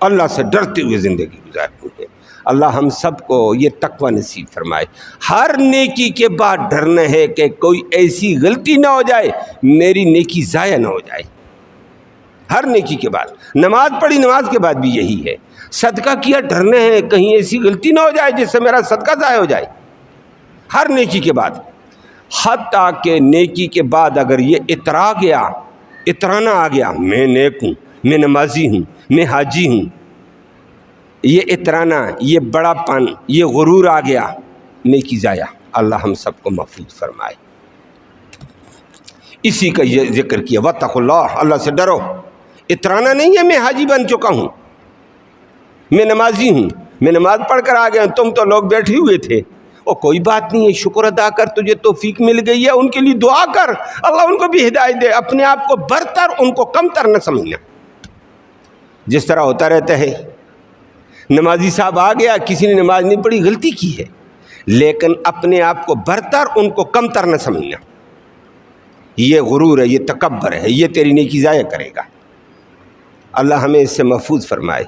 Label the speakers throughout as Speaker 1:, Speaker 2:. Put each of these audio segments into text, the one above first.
Speaker 1: اللہ سے ڈرتے ہوئے زندگی گزارنی ہے۔ اللہ ہم سب کو یہ تقوی نصیب فرمائے۔ ہر نیکی کے بعد ڈرنا ہے کہ کوئی ایسی غلطی نہ ہو جائے میری نیکی ضائع نہ ہو جائے۔ ہر نیکی کے بعد، نماز پڑھی نماز کے بعد بھی یہی ہے، صدقہ کیا ڈرنا ہے کہیں ایسی غلطی نہ ہو جائے جس سے میرا صدقہ ضائع ہو جائے۔ ہر نیکی کے بعد، حتیٰ کہ نیکی کے بعد اگر یہ اترانا آ گیا، میں نیک ہوں، میں نمازی ہوں، میں حاجی ہوں، یہ اترانا، یہ بڑا پن، یہ غرور آ گیا، نیکی ضائع۔ اللہ ہم سب کو محفوظ فرمائے۔ اسی کا یہ ذکر کیا، واتقوا اللہ، اللہ سے ڈرو۔ اترانا نہیں ہے میں حاجی بن چکا ہوں، میں نمازی ہوں، میں نماز پڑھ کر آ گیا، تم تو لوگ بیٹھے ہوئے تھے، اور کوئی بات نہیں ہے، شکر ادا کر، تجھے توفیق مل گئی ہے، ان کے لیے دعا کر، اللہ ان کو بھی ہدایت دے۔ اپنے آپ کو برتر، ان کو کم تر نہ سمجھنا۔ جس طرح ہوتا رہتا ہے، نمازی صاحب آ گیا، کسی نے نماز نہیں پڑھی، غلطی کی ہے، لیکن اپنے آپ کو برتر، ان کو کم تر نہ سمجھنا۔ یہ غرور ہے، یہ تکبر ہے، یہ تیری نیکی ضائع کرے گا۔ اللہ ہمیں اس سے محفوظ فرمائے۔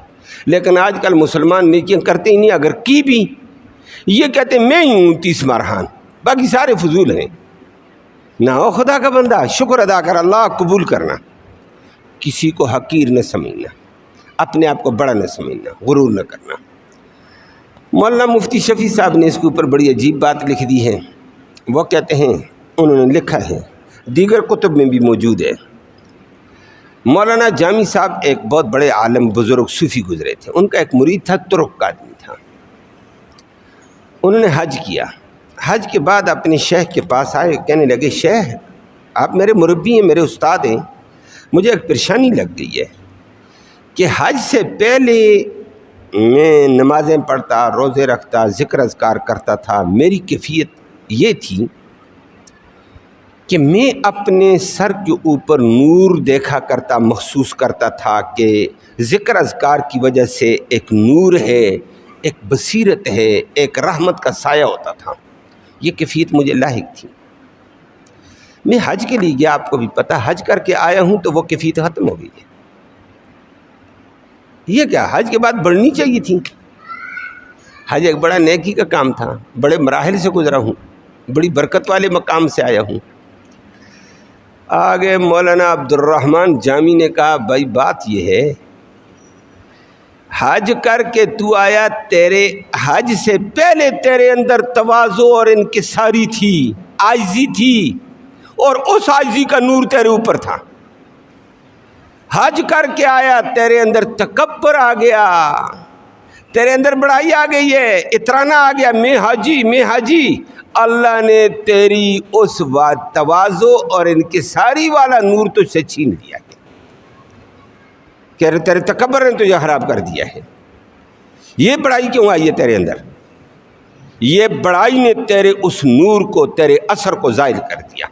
Speaker 1: لیکن آج کل مسلمان نیکیاں کرتے ہی نہیں، اگر کی بھی یہ کہتے ہیں میں ہی ہوں 30 مرحان، باقی سارے فضول ہیں۔ نہ ہو خدا کا بندہ، شکر ادا کر، اللہ قبول کرنا، کسی کو حقیر نہ سمجھنا، اپنے آپ کو بڑا نہ سمجھنا، غرور نہ کرنا۔ مولانا مفتی شفیع صاحب نے اس کے اوپر بڑی عجیب بات لکھ دی ہے۔ وہ کہتے ہیں، انہوں نے لکھا ہے، دیگر کتب میں بھی موجود ہے، مولانا جامی صاحب ایک بہت بڑے عالم بزرگ صوفی گزرے تھے، ان کا ایک مرید تھا، ترک کا آدمی تھا۔ انہوں نے حج کیا، حج کے بعد اپنے شیخ کے پاس آئے، کہنے لگے شیخ آپ میرے مربی ہیں، میرے استاد ہیں، مجھے ایک پریشانی لگ گئی ہے کہ حج سے پہلے میں نمازیں پڑھتا، روزے رکھتا، ذکر اذکار کرتا تھا، میری کیفیت یہ تھی کہ میں اپنے سر کے اوپر نور دیکھا کرتا، محسوس کرتا تھا کہ ذکر اذکار کی وجہ سے ایک نور ہے، ایک بصیرت ہے، ایک رحمت کا سایہ ہوتا تھا، یہ کیفیت مجھے لاحق تھی۔ میں حج کے لیے گیا، آپ کو بھی پتہ، حج کر کے آیا ہوں تو وہ کیفیت ختم ہو گئی ہے۔ یہ کیا، حج کے بعد بڑھنی چاہیے تھی۔ حج ایک بڑا نیکی کا کام تھا، بڑے مراحل سے گزرا ہوں، بڑی برکت والے مقام سے آیا ہوں۔ آگے مولانا عبد الرحمن جامی نے کہا بھائی بات یہ ہے، حج کر کے تو آیا، تیرے حج سے پہلے تیرے اندر تواضع اور انکساری تھی، عاجزی تھی، اور اس عاجزی کا نور تیرے اوپر تھا۔ حج کر کے آیا، تیرے اندر تکبر آ گیا، تیرے اندر بڑائی آ گئی ہے، اترانا آ گیا، میں حاجی میں حاجی۔ اللہ نے تیری اس تواضع اور انکساری والا نور تجھ سے چھین لیا ہے، کہ تیرے تکبر نے تجھے خراب کر دیا ہے۔ یہ بڑائی کیوں آئی ہے تیرے اندر؟ یہ بڑائی نے تیرے اس نور کو، تیرے اثر کو زائل کر دیا۔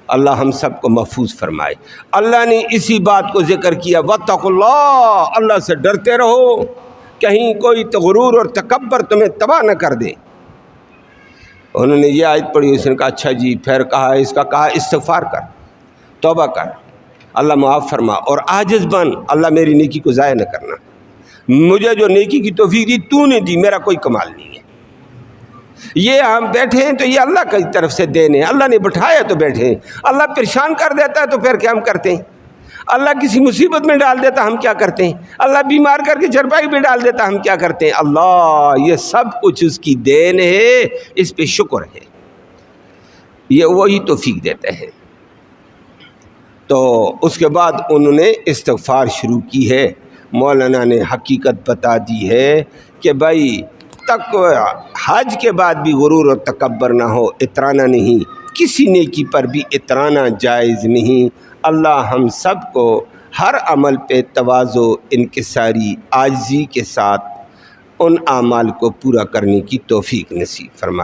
Speaker 1: اللہ ہم سب کو محفوظ فرمائے۔ اللہ نے اسی بات کو ذکر کیا، واتقوا اللہ، اللہ سے ڈرتے رہو، کہیں کوئی غرور اور تکبر تمہیں تباہ نہ کر دے۔ انہوں نے یہ آیت پڑھی، اس نے کہا اچھا جی، پھر کہا اس کا کہا استغفار کر، توبہ کر، اللہ معاف فرما، اور عاجز بن، اللہ میری نیکی کو ضائع نہ کرنا، مجھے جو نیکی کی توفیق دی تو نے دی، میرا کوئی کمال نہیں ہے۔ یہ ہم بیٹھے ہیں تو یہ اللہ کی طرف سے دین ہے، اللہ نے بٹھایا تو بیٹھے ہیں۔ اللہ پریشان کر دیتا ہے تو پھر کیا ہم کرتے ہیں؟ اللہ کسی مصیبت میں ڈال دیتا ہم کیا کرتے ہیں؟ اللہ بیمار کر کے چرپائی پہ ڈال دیتا ہم کیا کرتے ہیں؟ اللہ یہ سب کچھ اس کی دین ہے، اس پہ شکر ہے، یہ وہی توفیق دیتا ہے۔ تو اس کے بعد انہوں نے استغفار شروع کی ہے۔ مولانا نے حقیقت بتا دی ہے کہ بھائی حج کے بعد بھی غرور اور تکبر نہ ہو، اترانا نہیں، کسی نیکی پر بھی اترانا جائز نہیں۔ اللہ ہم سب کو ہر عمل پہ تواضع، انکساری، عاجزی کے ساتھ ان اعمال کو پورا کرنے کی توفیق نصیب فرمائے۔